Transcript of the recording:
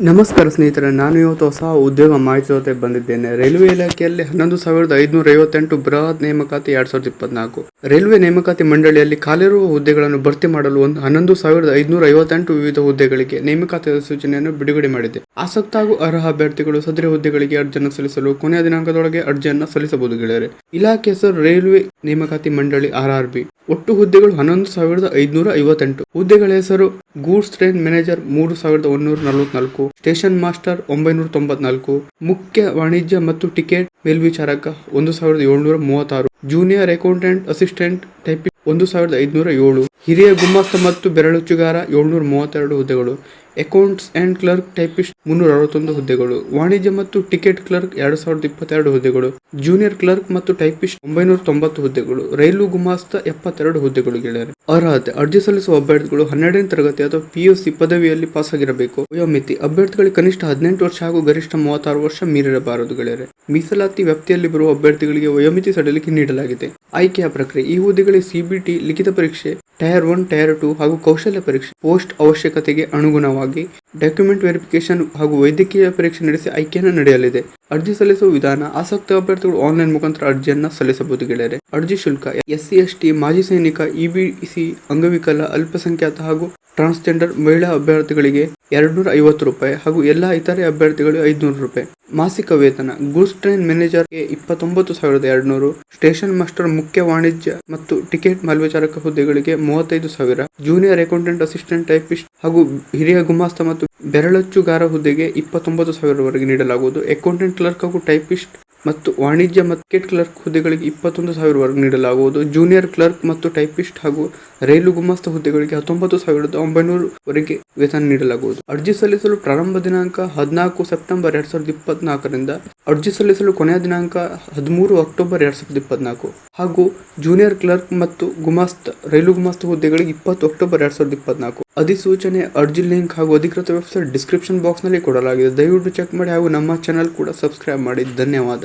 ನಮಸ್ಕಾರ ಸ್ನೇಹಿತರೆ, ನಾನು ಇವತ್ತು ಹೊಸ ಉದ್ಯೋಗ ಮಾಹಿತಿ ಜೊತೆ ಬಂದಿದ್ದೇನೆ. ರೈಲ್ವೆ ಇಲಾಖೆಯಲ್ಲಿ 11,558 ಬೃಹತ್ ನೇಮಕಾತಿ 2024. ರೈಲ್ವೆ ನೇಮಕಾತಿ ಮಂಡಳಿಯಲ್ಲಿ ಖಾಲಿರುವ ಹುದ್ದೆಗಳನ್ನು ಭರ್ತಿ ಮಾಡಲು 11,558 ವಿವಿಧ ಹುದ್ದೆಗಳಿಗೆ ನೇಮಕಾತಿ ಅಧಿಸೂಚನೆಯನ್ನು ಬಿಡುಗಡೆ ಮಾಡಿದೆ. ಆಸಕ್ತ ಹಾಗೂ ಅರ್ಹ ಅಭ್ಯರ್ಥಿಗಳು ಸದರಿ ಹುದ್ದೆಗಳಿಗೆ ಅರ್ಜಿಯನ್ನು ಸಲ್ಲಿಸಲು ಕೊನೆಯ ದಿನಾಂಕದೊಳಗೆ ಅರ್ಜಿಯನ್ನು ಸಲ್ಲಿಸಬಹುದು ಗೆಳೆಯರೆ. ಇಲಾಖೆ ಹೆಸರು ರೈಲ್ವೆ ನೇಮಕಾತಿ ಮಂಡಳಿ RRB. ಒಟ್ಟು ಹುದ್ದೆಗಳು 11,558. ಹುದ್ದೆಗಳ ಹೆಸರು: goods train manager 3,144, station master 994, ಮುಖ್ಯ ವಾಣಿಜ್ಯ ಮತ್ತು ಟಿಕೆಟ್ ಮೇಲ್ವಿಚಾರಕ 1,736, ಜೂನಿಯರ್ ಅಕೌಂಟೆಂಟ್ ಅಸಿಸ್ಟೆಂಟ್ ಟೈಪಿಸ್ಟ್ 1,507, ಹಿರಿಯ ಗುಮಾಸ್ತ ಮತ್ತು ಬೆರಳುಚ್ಚುಗಾರ 732 ಹುದ್ದೆಗಳು, ಅಕೌಂಟ್ಸ್ ಅಂಡ್ ಕ್ಲರ್ಕ್ ಟೈಪಿಸ್ಟ್ 361 ಹುದ್ದೆಗಳು, ವಾಣಿಜ್ಯ ಮತ್ತು ಟಿಕೆಟ್ ಕ್ಲರ್ಕ್ 2,022 ಹುದ್ದೆಗಳು, ಜೂನಿಯರ್ ಕ್ಲರ್ಕ್ ಮತ್ತು ಟೈಪಿಸ್ಟ್ 990 ಹುದ್ದೆಗಳು, ರೈಲು ಗುಮಾಸ್ತ 72 ಹುದ್ದೆಗಳು ಗೆಳೆಯರೆ. ಅರ್ಹತೆ: ಅರ್ಜಿ ಸಲ್ಲಿಸುವ ಅಭ್ಯರ್ಥಿಗಳು 12ನೇ ತರಗತಿ ಅಥವಾ PUC ಪದವಿಯಲ್ಲಿ ಪಾಸಾಗಿರಬೇಕು. ವಯೋಮಿತಿ: ಅಭ್ಯರ್ಥಿಗಳಿಗೆ ಕನಿಷ್ಠ 18 ವರ್ಷ ಹಾಗೂ ಗರಿಷ್ಠ 36 ವರ್ಷ ಮೀರಿರಬಾರದು ಗೆಳೆಯರೆ. ಮೀಸಲಾತಿ ವ್ಯಾಪ್ತಿಯಲ್ಲಿ ಬರುವ ಅಭ್ಯರ್ಥಿಗಳಿಗೆ ವಯೋಮಿತಿ ಸಡಿಲಿಕೆ ನೀಡಲಾಗಿದೆ. ಆಯ್ಕೆಯ ಪ್ರಕ್ರಿಯೆ: ಈ ಹುದ್ದೆಗಳಿಗೆ CBT ಲಿಖಿತ ಪರೀಕ್ಷೆ, ಟೈರ್ 1, ಟೈರ್ 2 ಹಾಗೂ ಕೌಶಲ್ಯ ಪರೀಕ್ಷೆ, ಪೋಸ್ಟ್ ಅವಶ್ಯಕತೆಗೆ ಅನುಗುಣವಾಗಿ ಡಾಕ್ಯುಮೆಂಟ್ ವೆರಿಫಿಕೇಶನ್ ಹಾಗೂ ವೈದ್ಯಕೀಯ ಪರೀಕ್ಷೆ ನಡೆಸಿ ಆಯ್ಕೆಯನ್ನು ನಡೆಯಲಿದೆ. ಅರ್ಜಿ ಸಲ್ಲಿಸುವ ವಿಧಾನ: ಆಸಕ್ತ ಅಭ್ಯರ್ಥಿಗಳು ಆನ್ಲೈನ್ ಮುಖಾಂತರ ಅರ್ಜಿಯನ್ನು ಸಲ್ಲಿಸಬಹುದು ಗೆಳೆಯರೆ. ಅರ್ಜಿ ಶುಲ್ಕ: SC ST, ಮಾಜಿ ಸೈನಿಕ, EBC, ಅಂಗವಿಕಲ, ಅಲ್ಪಸಂಖ್ಯಾತ ಹಾಗೂ ಟ್ರಾನ್ಸ್ಜೆಂಡರ್ ಮಹಿಳಾ ಅಭ್ಯರ್ಥಿಗಳಿಗೆ 250 ರೂಪಾಯಿ ಹಾಗೂ ಎಲ್ಲಾ ಇತರೆ ಅಭ್ಯರ್ಥಿಗಳಿಗೆ 500 ರೂಪಾಯಿ. ಮಾಸಿಕ ವೇತನ: ಗೂಡ್ಸ್ ಟ್ರೈನ್ ಮ್ಯಾನೇಜರ್ಗೆ 29,200, ಸ್ಟೇಷನ್ ಮಾಸ್ಟರ್, ಮುಖ್ಯ ವಾಣಿಜ್ಯ ಮತ್ತು ಟಿಕೆಟ್ ಮೇಲ್ವಿಚಾರಕ ಹುದ್ದೆಗಳಿಗೆ 35,000, ಜೂನಿಯರ್ ಅಕೌಂಟೆಂಟ್ ಅಸಿಸ್ಟೆಂಟ್ ಟೈಪಿಸ್ಟ್ ಹಾಗೂ ಹಿರಿಯ ಗುಮಾಸ್ತ ಮತ್ತು ಬೆರಳಚ್ಚುಗಾರ ಹುದ್ದೆಗೆ 29,000 ವರೆಗೆ ನೀಡಲಾಗುವುದು. ಅಕೌಂಟೆಂಟ್ ಕ್ಲರ್ಕ್ ಹಾಗೂ ಟೈಪಿಸ್ಟ್ ಮತ್ತು ವಾಣಿಜ್ಯ ಮತ್ತು ಟಿಕೆಟ್ ಕ್ಲರ್ಕ್ ಹುದ್ದೆಗಳಿಗೆ 21,000 ವರೆಗೆ ನೀಡಲಾಗುವುದು. ಜೂನಿಯರ್ ಕ್ಲರ್ಕ್ ಮತ್ತು ಟೈಪಿಸ್ಟ್ ಹಾಗೂ ರೈಲು ಗುಮಾಸ್ತ ಹುದ್ದೆಗಳಿಗೆ 19,900 ವರೆಗೆ ವೇತನ ನೀಡಲಾಗುವುದು. ಅರ್ಜಿ ಸಲ್ಲಿಸಲು ಪ್ರಾರಂಭ ದಿನಾಂಕ 14 ಸೆಪ್ಟೆಂಬರ್ 2024 ಅರ್ಜಿ ಸಲ್ಲಿಸಲು ಕೊನೆಯ ದಿನಾಂಕ 13 ಅಕ್ಟೋಬರ್ 2024 ಹಾಗೂ ಜೂನಿಯರ್ ಕ್ಲರ್ಕ್ ಮತ್ತು ರೈಲು ಗುಮಾಸ್ತ ಹುದ್ದೆಗಳಿಗೆ 20 ಅಕ್ಟೋಬರ್ 2024. ಅಧಿಸೂಚನೆ, ಅರ್ಜಿ ಲಿಂಕ್ ಹಾಗೂ ಅಧಿಕೃತ ವೆಬ್ಸೈಟ್ ಡಿಸ್ಕ್ರಿಪ್ಷನ್ ಬಾಕ್ಸ್ ನಲ್ಲಿ ಕೊಡಲಾಗಿದೆ. ದಯವಿಟ್ಟು ಚೆಕ್ ಮಾಡಿ ಹಾಗೂ ನಮ್ಮ ಚಾನೆಲ್ ಕೂಡ ಸಬ್ಸ್ಕ್ರೈಬ್ ಮಾಡಿ. ಧನ್ಯವಾದ.